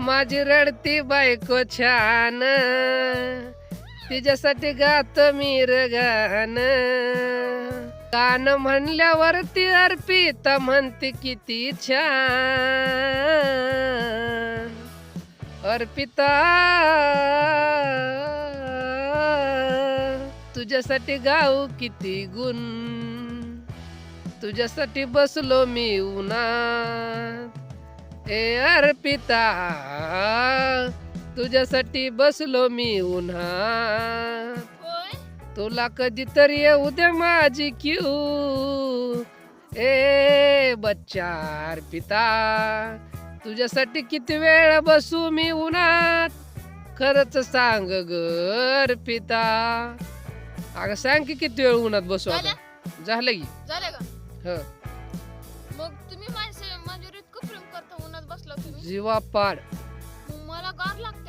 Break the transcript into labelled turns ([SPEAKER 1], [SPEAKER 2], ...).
[SPEAKER 1] माझी रडती बायको छान, तिच्यासाठी गात मी गान. गाण म्हणल्यावरती अर्पिता म्हणते किती छान. अर्पिता तुझ्यासाठी गाऊ किती गुण, तुझ्यासाठी बसलो मी उन्हात. ए अर्पिता तुझ्यासाठी बसलो मी उन्हात.
[SPEAKER 2] होय
[SPEAKER 1] तुला कधीतरी येऊ दे माझी क्यू. ए बच्चा अर्पिता तुझ्यासाठी किती वेळ बसू मी उन्हात. खरंच सांग ग अर्पिता. अगं सांग की किती वेळ उन्हात बसू आता. झालं की
[SPEAKER 2] झालं का?
[SPEAKER 1] ह
[SPEAKER 2] मग तुम्ही माझ्यावर इतकं प्रेम करता, उन्हात बसला तुम्ही,
[SPEAKER 1] जीवा पाड.
[SPEAKER 2] मग मला गार लागतं